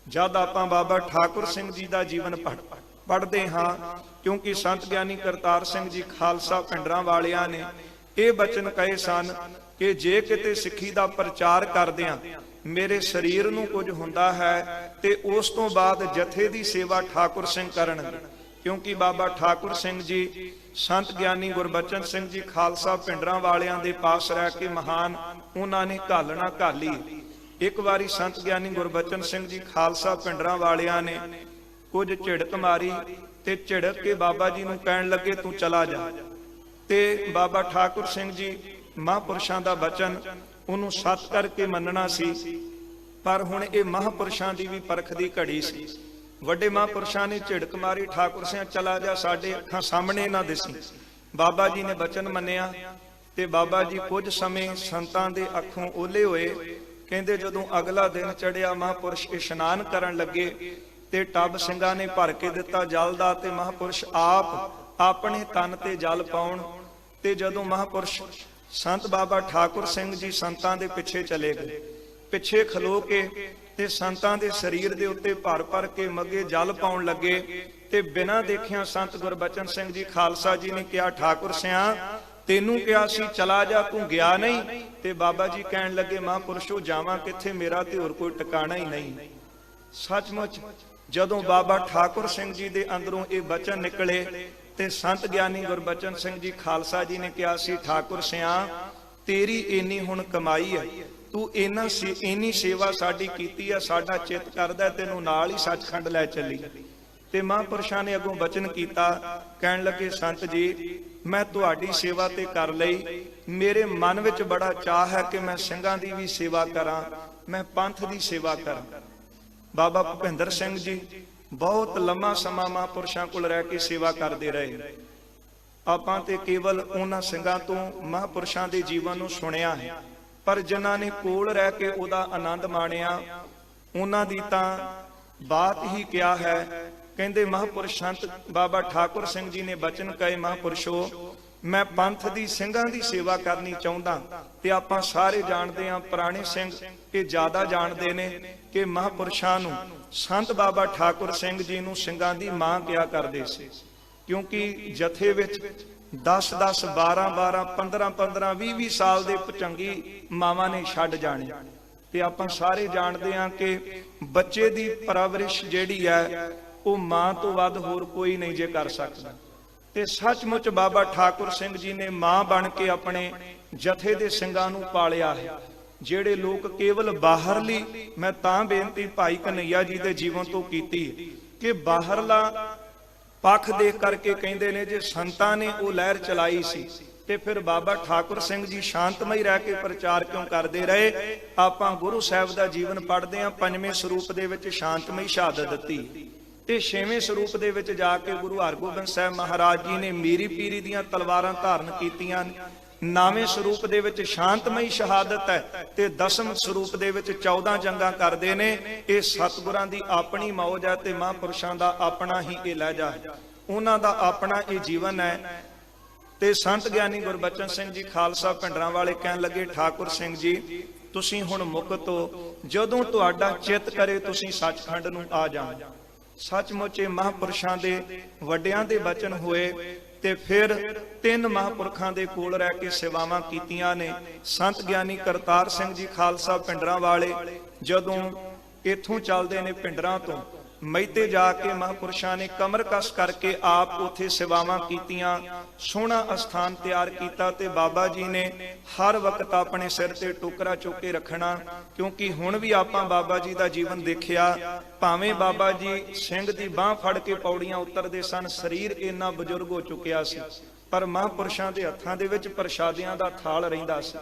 ਜਦ ਆਪਾਂ ਬਾਬਾ ਠਾਕੁਰ ਸਿੰਘ ਜੀ ਦਾ ਜੀਵਨ ਪੜ੍ਹਦੇ ਹਾਂ, ਕਿਉਂਕਿ ਸੰਤ ਗਿਆਨੀ ਕਰਤਾਰ ਸਿੰਘ ਜੀ ਖਾਲਸਾ ਭਿੰਡਰਾਂ ਵਾਲਿਆਂ ਨੇ ਇਹ ਬਚਨ ਕਹੇ ਸਨ ਕਿ ਜੇ ਕਿਤੇ ਸਿੱਖੀ ਦਾ ਪ੍ਰਚਾਰ ਕਰਦਿਆਂ ਮੇਰੇ ਸਰੀਰ ਨੂੰ ਕੁਝ ਹੁੰਦਾ ਹੈ ਤੇ ਉਸ ਤੋਂ ਬਾਅਦ ਜਥੇ ਦੀ ਸੇਵਾ ਠਾਕੁਰ ਸਿੰਘ ਕਰਨਗੇ। ਕਿਉਂਕਿ ਬਾਬਾ ਠਾਕੁਰ ਸਿੰਘ ਜੀ ਸੰਤ ਗਿਆਨੀ ਗੁਰਬਚਨ ਸਿੰਘ ਜੀ ਖਾਲਸਾ ਭਿੰਡਰਾਂ ਵਾਲਿਆਂ ਦੇ ਪਾਸ ਰਹਿ ਕੇ ਮਹਾਨ ਉਹਨਾਂ ਨੇ ਘਾਲਣਾ ਘਾਲੀ। ਇੱਕ ਵਾਰੀ ਸੰਤ ਗਿਆਨੀ ਗੁਰਬਚਨ ਸਿੰਘ ਜੀ ਖਾਲਸਾ ਭਿੰਡਰਾਂ ਵਾਲਿਆਂ ਨੇ ਕੁਝ ਝਿੜਕ ਮਾਰੀ ਤੇ ਝਿੜਕ ਕੇ ਬਾਬਾ ਜੀ ਨੂੰ ਕਹਿਣ ਲੱਗੇ ਤੂੰ ਚਲਾ ਜਾ। ਤੇ ਬਾਬਾ ਠਾਕੁਰ ਸਿੰਘ ਜੀ ਮਹਾਂਪੁਰਸ਼ਾਂ ਦਾ ਬਚਨ ਉਹਨੂੰ ਸੱਚ ਕਰਕੇ ਮੰਨਣਾ ਸੀ, ਪਰ ਹੁਣ ਇਹ ਮਹਾਂਪੁਰਸ਼ਾਂ ਦੀ ਵੀ ਪਰਖ ਦੀ ਘੜੀ ਸੀ। ਵੱਡੇ ਮਹਾਂਪੁਰਸ਼ਾਂ ਨੇ ਝਿੜਕ ਮਾਰੀ, ਠਾਕੁਰ ਸਿੰਘ ਚਲਾ ਜਾ, ਸਾਡੇ ਅੱਖਾਂ ਸਾਹਮਣੇ ਨਾ ਦਿਸੀ। ਬਾਬਾ ਜੀ ਨੇ ਬਚਨ ਮੰਨਿਆ ਤੇ ਬਾਬਾ ਜੀ ਕੁਝ ਸਮੇਂ ਸੰਤਾਂ ਦੇ ਅੱਖੋਂ ਓਲੇ ਹੋਏ। ਕਹਿੰਦੇ ਜਦੋਂ ਅਗਲਾ ਦਿਨ ਚੜਿਆ ਮਹਾਂਪੁਰਸ਼ ਇਸ਼ਨਾਨ ਕਰਨ ਲੱਗੇ ਤੇ ਟੱਬ ਸਿੰਘਾਂ ਨੇ ਭਰ ਕੇ ਦਿੱਤਾ ਜਲ ਦਾ, ਤੇ ਮਹਾਂਪੁਰਸ਼ ਆਪ ਆਪਣੇ ਤਨ ਤੇ ਜਲ ਪਾਉਣ। ਤੇ ਜਦੋਂ ਮਹਾਂਪੁਰਸ਼ ਸੰਤ ਬਾਬਾ ਠਾਕੁਰ ਸਿੰਘ ਜੀ ਸੰਤਾਂ ਦੇ ਪਿੱਛੇ ਚਲੇ ਗਏ, ਪਿੱਛੇ ਖਲੋ ਕੇ ਤੇ ਸੰਤਾਂ ਦੇ ਸਰੀਰ ਦੇ ਉੱਤੇ ਭਰ ਭਰ ਕੇ ਮੱਗੇ ਜਲ ਪਾਉਣ ਲੱਗੇ। ਤੇ ਬਿਨਾਂ ਦੇਖਿਆ ਸੰਤ ਗੁਰਬਚਨ ਸਿੰਘ ਜੀ ਖਾਲਸਾ ਜੀ ਨੇ ਕਿਹਾ ਠਾਕੁਰ ਸਿਆਂ ਤੈਨੂੰ ਕਿਹਾ ਸੀ ਚਲਾ ਜਾ, ਤੂੰ ਗਿਆ ਨਹੀਂ। ਤੇ ਬਾਬਾ ਜੀ ਕਹਿਣ ਲੱਗੇ ਮਹਾਂਪੁਰਸ਼ੋ ਜਾਵਾਂ ਕਿੱਥੇ, ਮੇਰਾ ਤੇ ਹੋਰ ਕੋਈ ਟਿਕਾਣਾ ਹੀ ਨਹੀਂ। ਸੱਚਮੁੱਚ ਜਦੋਂ ਬਾਬਾ ਠਾਕੁਰ ਸਿੰਘ ਜੀ ਦੇ ਅੰਦਰੋਂ ਇਹ ਬਚਨ ਨਿਕਲੇ ਤੇ ਸੰਤ ਗਿਆਨੀ ਗੁਰਬਚਨ ਸਿੰਘ ਜੀ ਖਾਲਸਾ ਜੀ ਨੇ ਕਿਹਾ ਸੀ ਠਾਕੁਰ ਸਿਆਂ ਤੇਰੀ ਇੰਨੀ ਹੁਣ ਕਮਾਈ ਹੈ, ਤੂੰ ਇੰਨੀ ਸੇਵਾ ਸਾਡੀ ਕੀਤੀ ਹੈ, ਸਾਡਾ ਚਿੱਤ ਕਰਦਾ ਤੈਨੂੰ ਨਾਲ ਹੀ ਸੱਚਖੰਡ ਲੈ ਚੱਲੀ। ਤੇ ਮਹਾਂਪੁਰਸ਼ਾਂ ਨੇ ਅੱਗੋਂ ਬਚਨ ਕੀਤਾ, ਕਹਿਣ ਲੱਗੇ ਸੰਤ ਜੀ ਮੈਂ ਤੁਹਾਡੀ ਸੇਵਾ ਤੇ ਕਰ ਲਈ, ਮੇਰੇ ਮਨ ਵਿੱਚ ਬੜਾ ਚਾਹ ਹੈ ਕਿ ਮੈਂ ਸਿੰਘਾਂ ਦੀ ਵੀ ਸੇਵਾ ਕਰਾਂ, ਮੈਂ ਪੰਥ ਦੀ ਸੇਵਾ ਕਰਾਂ। ਬਾਬਾ ਭੁਪਿੰਦਰ ਸਿੰਘ ਜੀ ਬਹੁਤ ਲੰਮਾ ਸਮਾਂ ਮਹਾਂਪੁਰਸ਼ਾਂ ਕੋਲ ਰਹਿ ਕੇ ਸੇਵਾ ਕਰਦੇ ਰਹੇ। ਆਪਾਂ ਤੇ ਕੇਵਲ ਉਹਨਾਂ ਸਿੰਘਾਂ ਤੋਂ ਮਹਾਂਪੁਰਸ਼ਾਂ ਦੇ ਜੀਵਨ ਨੂੰ ਸੁਣਿਆ ਹੈ, ਪਰ ਜਿਨ੍ਹਾਂ ਨੇ ਕੋਲ ਰਹਿ ਕੇ ਉਹਦਾ ਆਨੰਦ ਮਾਣਿਆ ਉਹਨਾਂ ਦੀ ਤਾਂ ਬਾਤ ਹੀ ਕਿਹਾ ਹੈ। ਕਹਿੰਦੇ ਮਹਾਂਪੁਰਸ਼ ਸੰਤ ਬਾਬਾ ਠਾਕੁਰ ਸਿੰਘ ਜੀ ਨੇ ਬਚਨ ਕਹੇ ਮਹਾਂਪੁਰਸ਼ੋ ਮੈਂ ਪੰਥ ਦੀ ਸਿੰਘਾਂ ਦੀ ਸੇਵਾ ਕਰਨੀ ਚਾਹੁੰਦਾ। ਤੇ ਆਪਾਂ ਸਾਰੇ ਜਾਣਦੇ ਹਾਂ, ਪੁਰਾਣੇ ਸਿੰਘ ਇਹ ਜ਼ਿਆਦਾ ਜਾਣਦੇ ਨੇ ਕਿ ਮਹਾਂਪੁਰਸ਼ਾਂ ਨੂੰ ਸੰਤ ਬਾਬਾ ਠਾਕੁਰ ਸਿੰਘ ਜੀ ਨੂੰ ਸਿੰਘਾਂ ਦੀ ਮਾਂ ਕਿਹਾ ਕਰਦੇ ਸੀ, ਕਿਉਂਕਿ ਜਥੇ ਵਿੱਚ 10-10 12-12 15-15 20-20 ਸਾਲ ਦੇ ਭਚੰਗੀ ਮਾਵਾਂ ਨੇ ਛੱਡ ਜਾਣੇ। ਤੇ ਆਪਾਂ ਸਾਰੇ ਜਾਣਦੇ ਹਾਂ ਕਿ ਬੱਚੇ ਦੀ ਪਰਵਰਿਸ਼ ਜਿਹੜੀ ਹੈ ਉਹ ਮਾਂ ਤੋਂ ਵੱਧ ਹੋਰ ਕੋਈ ਨਹੀਂ ਜੇ ਕਰ ਸਕਦਾ। ਤੇ ਸੱਚਮੁੱਚ ਬਾਬਾ ਠਾਕੁਰ ਸਿੰਘ ਜੀ ਨੇ ਮਾਂ ਬਣ ਕੇ ਆਪਣੇ ਜਥੇ ਦੇ ਸਿੰਘਾਂ ਨੂੰ ਪਾਲਿਆ ਹੈ। ਜਿਹੜੇ ਲੋਕ ਕੇਵਲ ਬਾਹਰਲੀ, ਮੈਂ ਤਾਂ ਬੇਨਤੀ ਭਾਈ ਕਨਈਆ ਜੀ ਦੇ ਜੀਵਨ ਤੋਂ ਕੀਤੀ ਕਿ ਬਾਹਰਲਾ ਪੱਖ ਦੇਖ ਕਰਕੇ ਕਹਿੰਦੇ ਨੇ ਜੇ ਸੰਤਾਂ ਨੇ ਉਹ ਲਹਿਰ ਚਲਾਈ ਸੀ ਤੇ ਫਿਰ ਬਾਬਾ ਠਾਕੁਰ ਸਿੰਘ ਜੀ ਸ਼ਾਂਤਮਈ ਰਹਿ ਕੇ ਪ੍ਰਚਾਰ ਕਿਉਂ ਕਰਦੇ ਰਹੇ। ਆਪਾਂ ਗੁਰੂ ਸਾਹਿਬ ਦਾ ਜੀਵਨ ਪੜ੍ਹਦੇ ਹਾਂ, ਪੰਜਵੇਂ ਸਰੂਪ ਦੇ ਵਿੱਚ ਸ਼ਾਂਤਮਈ ਸ਼ਹਾਦਤ ਦਿੱਤੀ ਤੇ ਛੇਵੇਂ ਸਰੂਪ ਦੇ ਵਿੱਚ ਜਾ ਕੇ ਗੁਰੂ ਹਰਗੋਬਿੰਦ ਸਾਹਿਬ ਮਹਾਰਾਜ ਜੀ ਨੇ ਮੀਰੀ ਪੀਰੀ ਦੀਆਂ ਤਲਵਾਰਾਂ ਧਾਰਨ ਕੀਤੀਆਂ। ਨਾਵੇਂ ਸਰੂਪ ਦੇ ਵਿੱਚ ਸ਼ਾਂਤਮਈ ਸ਼ਹਾਦਤ ਹੈ ਤੇ ਦਸਮ ਸਰੂਪ ਦੇ ਵਿੱਚ 14 ਜੰਗਾਂ ਕਰਦੇ ਨੇ। ਇਹ ਸਤਿਗੁਰਾਂ ਦੀ ਆਪਣੀ ਮੌਜ ਹੈ ਤੇ ਮਹਾਂਪੁਰਸ਼ਾਂ ਦਾ ਆਪਣਾ ਹੀ ਇਹ ਲਹਿਜਾ ਹੈ, ਉਹਨਾਂ ਦਾ ਆਪਣਾ ਇਹ ਜੀਵਨ ਹੈ। ਤੇ ਸੰਤ ਗਿਆਨੀ ਗੁਰਬਚਨ ਸਿੰਘ ਜੀ ਖਾਲਸਾ ਭਿੰਡਰਾਂ ਵਾਲੇ ਕਹਿਣ ਲੱਗੇ ਠਾਕੁਰ ਸਿੰਘ ਜੀ ਤੁਸੀਂ ਹੁਣ ਮੁਕਤ ਹੋ, ਜਦੋਂ ਤੁਹਾਡਾ ਚਿੱਤ ਕਰੇ ਤੁਸੀਂ ਸੱਚਖੰਡ ਨੂੰ ਆ ਜਾਓ। ਸੱਚਮੁੱਚ ਇਹ ਮਹਾਂਪੁਰਸ਼ਾਂ ਦੇ ਵੱਡਿਆਂ ਦੇ ਬਚਨ ਹੋਏ ਤੇ ਫਿਰ 3 ਮਹਾਂਪੁਰਖਾਂ ਦੇ ਕੋਲ ਰਹਿ ਕੇ ਸੇਵਾਵਾਂ ਕੀਤੀਆਂ ਨੇ। ਸੰਤ ਗਿਆਨੀ ਕਰਤਾਰ ਸਿੰਘ ਜੀ ਖਾਲਸਾ ਪਿੰਡਰਾਂ ਵਾਲੇ ਜਦੋਂ ਇੱਥੋਂ ਚੱਲਦੇ ਨੇ ਪਿੰਡਰਾਂ ਤੋਂ ਮਹਿਤੇ ਜਾ ਕੇ ਮਹਾਂਪੁਰਸ਼ਾਂ ਨੇ ਕਮਰ ਕਸ ਕਰਕੇ ਆਪ ਉੱਥੇ ਸੇਵਾਵਾਂ ਕੀਤੀਆਂ, ਸੋਹਣਾ ਅਸਥਾਨ ਤਿਆਰ ਕੀਤਾ। ਤੇ ਬਾਬਾ ਜੀ ਨੇ ਹਰ ਵਕਤ ਆਪਣੇ ਸਿਰ ਤੇ ਟੋਕਰਾ ਚੁੱਕ ਕੇ ਰੱਖਣਾ, ਕਿਉਂਕਿ ਹੁਣ ਵੀ ਆਪਾਂ ਬਾਬਾ ਜੀ ਦਾ ਜੀਵਨ ਦੇਖਿਆ। ਭਾਵੇਂ ਬਾਬਾ ਜੀ ਸਿੰਘ ਦੀ ਬਾਹ ਫੜ ਕੇ ਪੌੜੀਆਂ ਉਤਰਦੇ ਸਨ, ਸਰੀਰ ਇੰਨਾ ਬਜ਼ੁਰਗ ਹੋ ਚੁੱਕਿਆ ਸੀ, ਪਰ ਮਹਾਂਪੁਰਸ਼ਾਂ ਦੇ ਹੱਥਾਂ ਦੇ ਵਿੱਚ ਪ੍ਰਸ਼ਾਦਿਆਂ ਦਾ ਥਾਲ ਰਹਿੰਦਾ ਸੀ।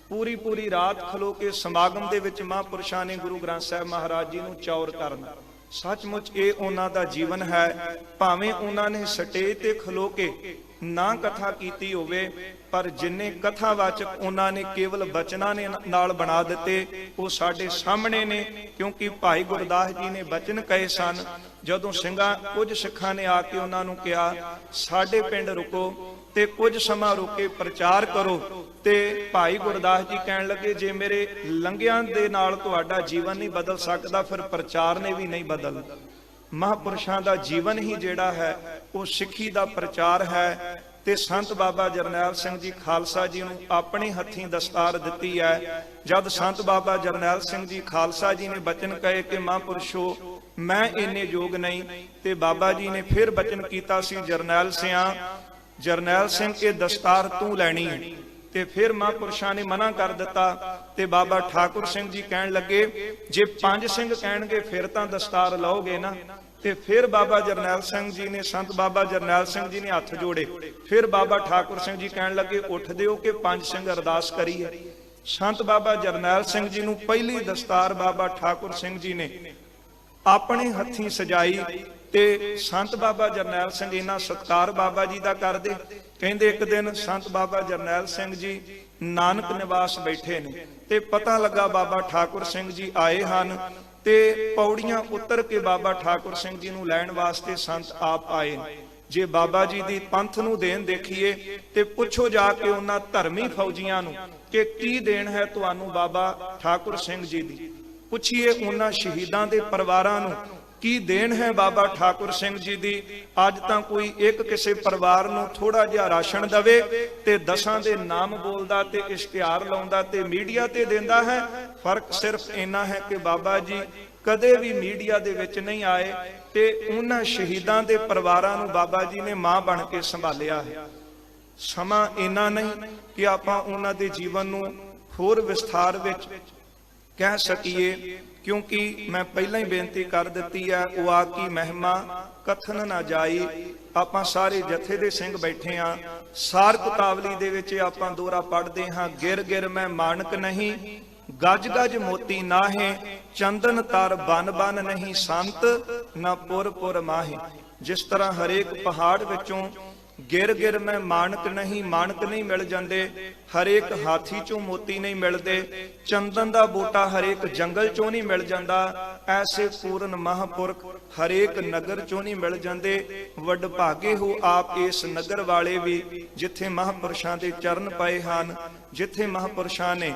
ਪੂਰੀ ਰਾਤ ਖਲੋ ਕੇ ਸਮਾਗਮ ਦੇ ਵਿੱਚ ਮਹਾਂਪੁਰਸ਼ਾਂ ਨੇ ਗੁਰੂ ਗ੍ਰੰਥ ਸਾਹਿਬ ਮਹਾਰਾਜ ਜੀ ਨੂੰ ਚੌਰ ਕਰਨਾ। ਸੱਚਮੁੱਚ ਇਹ ਉਹਨਾਂ ਦਾ ਜੀਵਨ ਹੈ। ਭਾਵੇਂ ਉਹਨਾਂ ਨੇ ਸਟੇਜ ਤੇ ਖਲੋ ਕੇ ਨਾ ਕਥਾ ਕੀਤੀ ਹੋਵੇ, ਪਰ ਜਿੰਨੇ ਕਥਾਵਾਚਕ ਉਹਨਾਂ ਨੇ ਕੇਵਲ ਬਚਨਾਂ ਨੇ ਨਾਲ ਬਣਾ ਦਿੱਤੇ, ਉਹ ਸਾਡੇ ਸਾਹਮਣੇ ਨੇ। ਕਿਉਂਕਿ ਭਾਈ ਗੁਰਦਾਸ ਜੀ ਨੇ ਬਚਨ ਕਹੇ ਸਨ, ਜਦੋਂ ਕੁਝ ਸਿੱਖਾਂ ਨੇ ਆ ਕੇ ਉਹਨਾਂ ਨੂੰ ਕਿਹਾ ਸਾਡੇ ਪਿੰਡ ਰੁਕੋ ਤੇ ਕੁਝ ਸਮਾਂ ਰੁਕ ਕੇ ਪ੍ਰਚਾਰ ਕਰੋ, ਤੇ ਭਾਈ ਗੁਰਦਾਸ ਜੀ ਕਹਿਣ ਲੱਗੇ ਜੇ ਮੇਰੇ ਲੰਘਿਆਂ ਦੇ ਨਾਲ ਤੁਹਾਡਾ ਜੀਵਨ ਨਹੀਂ ਬਦਲ ਸਕਦਾ, ਫਿਰ ਪ੍ਰਚਾਰ ਨੇ ਵੀ ਨਹੀਂ ਬਦਲਣਾ। ਮਹਾਂਪੁਰਸ਼ਾਂ ਦਾ ਜੀਵਨ ਹੀ ਜਿਹੜਾ ਹੈ ਉਹ ਸਿੱਖੀ ਦਾ ਪ੍ਰਚਾਰ ਹੈ। ਤੇ ਸੰਤ ਬਾਬਾ ਜਰਨੈਲ ਸਿੰਘ ਜੀ ਖਾਲਸਾ ਜੀ ਨੂੰ ਆਪਣੇ ਹੱਥੀਂ ਦਸਤਾਰ ਦਿੱਤੀ ਹੈ। ਜਦ ਸੰਤ ਬਾਬਾ ਜਰਨੈਲ ਸਿੰਘ ਜੀ ਖਾਲਸਾ ਜੀ ਨੇ ਬਚਨ ਕਹੇ ਕਿ ਮਹਾਂਪੁਰਸ਼ੋ ਮੈਂ ਇੰਨੇ ਯੋਗ ਨਹੀਂ, ਤੇ ਬਾਬਾ ਜੀ ਨੇ ਫਿਰ ਬਚਨ ਕੀਤਾ ਸੀ ਜਰਨੈਲ ਸਿੰਘ ਇਹ ਦਸਤਾਰ ਤੂੰ ਲੈਣੀ ਹੈ। ਤੇ ਫਿਰ ਮਹਾਂਪੁਰਸ਼ਾਂ ਨੇ ਮਨਾ ਕਰ ਦਿੱਤਾ, ਤੇ ਬਾਬਾ ਠਾਕੁਰ ਸਿੰਘ ਜੀ ਕਹਿਣ ਲੱਗੇ ਜੇ 5 ਸਿੰਘ ਕਹਿਣਗੇ ਫਿਰ ਤਾਂ ਦਸਤਾਰ ਲਓਗੇ ਨਾ। ਤੇ ਫਿਰ ਬਾਬਾ ਜਰਨੈਲ ਸਿੰਘ ਜੀ ਨੇ ਸੰਤ ਬਾਬਾ ਜਰਨੈਲ ਸਿੰਘ ਜੀ ਨੇ ਹੱਥ ਜੋੜੇ। ਫਿਰ ਬਾਬਾ ਠਾਕੁਰ ਸਿੰਘ ਜੀ ਕਹਿਣ ਲੱਗੇ ਉੱਠ ਦਿਓ ਕਿ 5 ਸਿੰਘ ਅਰਦਾਸ ਕਰੀਏ। ਸੰਤ ਬਾਬਾ ਜਰਨੈਲ ਸਿੰਘ ਜੀ ਨੂੰ ਪਹਿਲੀ ਦਸਤਾਰ ਬਾਬਾ ਠਾਕੁਰ ਸਿੰਘ ਜੀ ਨੇ ਆਪਣੇ ਹੱਥੀਂ ਸਜਾਈ। ਤੇ ਸੰਤ ਬਾਬਾ ਜਰਨੈਲ ਸਿੰਘ ਇਹਨਾਂ ਸਤਕਾਰ ਬਾਬਾ ਜੀ ਦਾ ਕਰਦੇ। ਕਹਿੰਦੇ ਇੱਕ ਦਿਨ ਸੰਤ ਬਾਬਾ ਜਰਨੈਲ ਸਿੰਘ ਜੀ ਨਾਨਕ ਨਿਵਾਸ ਬੈਠੇ ਨੇ, ਤੇ ਪਤਾ ਲੱਗਾ ਬਾਬਾ ਠਾਕੁਰ ਸਿੰਘ ਜੀ ਆਏ ਹਨ, ਤੇ ਪੌੜੀਆਂ ਉਤਰ ਕੇ ਬਾਬਾ ਠਾਕੁਰ ਸਿੰਘ ਜੀ ਨੂੰ ਲੈਣ ਵਾਸਤੇ ਸੰਤ ਆਪ ਆਏ ਨੇ। ਜੇ ਬਾਬਾ ਜੀ ਦੀ ਪੰਥ ਨੂੰ ਦੇਣ ਦੇਖੀਏ ਤੇ ਪੁੱਛੋ ਜਾ ਕੇ ਉਹਨਾਂ ਧਰਮੀ ਫੌਜੀਆਂ ਨੂੰ ਕਿ ਕੀ ਦੇਣ ਹੈ ਤੁਹਾਨੂੰ ਬਾਬਾ ਠਾਕੁਰ ਸਿੰਘ ਜੀ ਦੀ। ਪੁੱਛੀਏ ਉਹਨਾਂ ਸ਼ਹੀਦਾਂ ਦੇ ਪਰਿਵਾਰਾਂ ਨੂੰ ਕੀ ਦੇਣ ਹੈ ਬਾਬਾ ਠਾਕੁਰ ਸਿੰਘ ਜੀ ਦੀ। ਅੱਜ ਤਾਂ ਕੋਈ ਇੱਕ ਕਿਸੇ ਪਰਿਵਾਰ ਨੂੰ ਥੋੜਾ ਜਿਹਾ ਰਾਸ਼ਨ ਦਵੇ ਤੇ 10 ਦੇ ਨਾਮ ਬੋਲਦਾ ਤੇ ਇਸ਼ਤਿਹਾਰ ਲਾਉਂਦਾ ਤੇ ਮੀਡੀਆ ਤੇ ਦਿੰਦਾ ਹੈ। ਫਰਕ ਸਿਰਫ ਇੰਨਾ ਹੈ ਕਿ ਬਾਬਾ ਜੀ ਕਦੇ ਵੀ ਮੀਡੀਆ ਦੇ ਵਿੱਚ ਨਹੀਂ ਆਏ, ਤੇ ਉਹਨਾਂ ਸ਼ਹੀਦਾਂ ਦੇ ਪਰਿਵਾਰਾਂ ਨੂੰ ਬਾਬਾ ਜੀ ਨੇ ਮਾਂ ਬਣ ਕੇ ਸੰਭਾਲਿਆ ਹੈ। ਸਮਾਂ ਇੰਨਾ ਨਹੀਂ ਕਿ ਆਪਾਂ ਉਹਨਾਂ ਦੇ ਜੀਵਨ ਨੂੰ ਹੋਰ ਵਿਸਥਾਰ ਵਿੱਚ ਕਹਿ ਸਕੀਏ, ਕਿਉਂਕਿ ਮੈਂ ਪਹਿਲਾਂ ਹੀ ਬੇਨਤੀ ਕਰ ਦਿੱਤੀ ਹੈ ਉਹ ਆ ਕੀ ਮਹਿਮਾ ਕਥਨ ਨਾ ਜਾਈ। ਆਪਾਂ ਸਾਰੇ ਜਥੇ ਦੇ ਸਿੰਘ ਬੈਠੇ ਆ। ਸਾਰ ਕੁਤਾਵਲੀ ਦੇ ਵਿੱਚ ਆਪਾਂ ਦੋਹਰਾ ਪੜ੍ਹਦੇ ਹਾਂ ਗਿਰ ਗਿਰ ਮੈਂ ਮਾਨਕ ਨਹੀਂ, ਗਜ ਗਜ ਮੋਤੀ ਨਾਹੇ, ਚੰਦਨ ਤਰ ਬਨ ਬਨ ਨਹੀਂ, ਸੰਤ ਨਾ ਪੁਰ ਪੁਰ ਮਾਹੇ। ਜਿਸ ਤਰ੍ਹਾਂ ਹਰੇਕ ਪਹਾੜ ਵਿੱਚੋਂ ਗਿਰ ਗਿਰ ਮੈਂ ਮਾਨਕ ਨਹੀਂ ਮਿਲ ਜਾਂਦੇ, ਹਰੇਕ ਹਾਥੀ ਚੋਂ ਮੋਤੀ ਨਹੀਂ ਮਿਲਦੇ, ਚੰਦਨ ਦਾ ਬੂਟਾ ਹਰੇਕ ਜੰਗਲ ਚੋਂ ਨਹੀਂ ਮਿਲ ਜਾਂਦਾ, ਐਸੇ ਪੂਰਨ ਮਹਾਂਪੁਰਖ ਹਰੇਕ ਨਗਰ ਚੋਂ ਨਹੀਂ ਮਿਲ ਜਾਂਦੇ। ਵੱਡ ਭਾਗੇ ਹੋ ਆਪ ਇਸ ਨਗਰ ਵਾਲੇ ਵੀ, ਜਿੱਥੇ ਮਹਾਂਪੁਰਸ਼ਾਂ ਦੇ ਚਰਨ ਪਏ ਹਨ, ਜਿੱਥੇ ਮਹਾਂਪੁਰਸ਼ਾਂ ਨੇ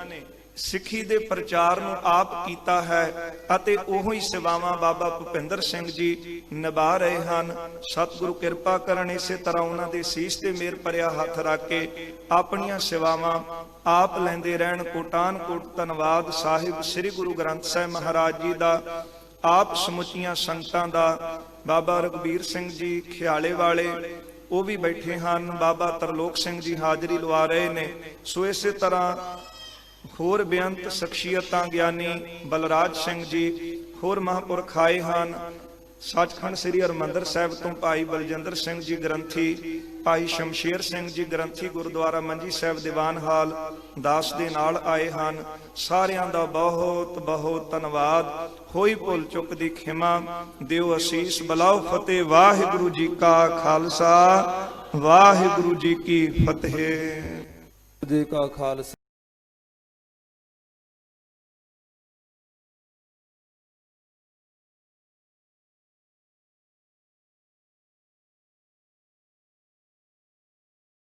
ਸਿੱਖੀ ਦੇ ਪ੍ਰਚਾਰ ਨੂੰ ਆਪ ਕੀਤਾ ਹੈ, ਅਤੇ ਉਹੋ ਹੀ ਸੇਵਾਵਾਂ ਬਾਬਾ ਭੁਪਿੰਦਰ ਸਿੰਘ ਜੀ ਨਿਭਾ ਰਹੇ ਹਨ। ਸਤਿਗੁਰੂ ਕਿਰਪਾ ਕਰਨ, ਇਸੇ ਤਰ੍ਹਾਂ ਉਹਨਾਂ ਦੇ ਸੀਸ ਤੇ ਮੇਰ ਭਰਿਆ ਹੱਥ ਰੱਖ ਕੇ ਆਪਣੀਆਂ ਸੇਵਾਵਾਂ ਆਪ ਲੈਂਦੇ ਰਹਿਣ। ਕੋਟਾਨ ਕੋਟ ਧੰਨਵਾਦ ਸਾਹਿਬ ਸ੍ਰੀ ਗੁਰੂ ਗ੍ਰੰਥ ਸਾਹਿਬ ਮਹਾਰਾਜ ਜੀ ਦਾ, ਆਪ ਸਮੁੱਚੀਆਂ ਸੰਗਤਾਂ ਦਾ। ਬਾਬਾ ਰਘਬੀਰ ਸਿੰਘ ਜੀ ਖਿਆਲੇ ਵਾਲੇ ਉਹ ਵੀ ਬੈਠੇ ਹਨ, ਬਾਬਾ ਤਰਲੋਕ ਸਿੰਘ ਜੀ ਹਾਜ਼ਰੀ ਲਵਾ ਰਹੇ ਨੇ। ਸੋ ਇਸੇ ਤਰ੍ਹਾਂ ਹੋਰ ਬੇਅੰਤ ਸ਼ਖਸੀਅਤਾਂ ਗਿਆਨੀ ਬਲਰਾਜ ਸਿੰਘ ਜੀ, ਹੋਰ ਮਹਾਂਪੁਰਖ ਆਏ ਹਨ। ਸੱਚਖੰਡ ਸ੍ਰੀ ਹਰਿਮੰਦਰ ਸਾਹਿਬ ਤੋਂ ਭਾਈ ਬਲਜਿੰਦਰ ਸਿੰਘ ਜੀ ਗ੍ਰੰਥੀ, ਭਾਈ ਸ਼ਮਸ਼ੇਰ ਸਿੰਘ ਜੀ ਗ੍ਰੰਥੀ ਗੁਰਦੁਆਰਾ ਮੰਜੀ ਸਾਹਿਬ ਦੀਵਾਨ ਹਾਲ ਦਾਸ ਦੇ ਨਾਲ ਆਏ ਹਨ। ਸਾਰਿਆਂ ਦਾ ਬਹੁਤ ਬਹੁਤ ਧੰਨਵਾਦ। ਹੋਈ ਭੁੱਲ ਚੁੱਕ ਦੀ ਖਿਮਾ ਦਿਓ ਅਸੀਸ, ਬਲਾਓ ਫਤਿਹ। ਵਾਹਿਗੁਰੂ ਜੀ ਕਾ ਖਾਲਸਾ, ਵਾਹਿਗੁਰੂ ਜੀ ਕੀ ਫਤਿਹ। ਜੀ ਕਾ ਖਾਲਸਾ।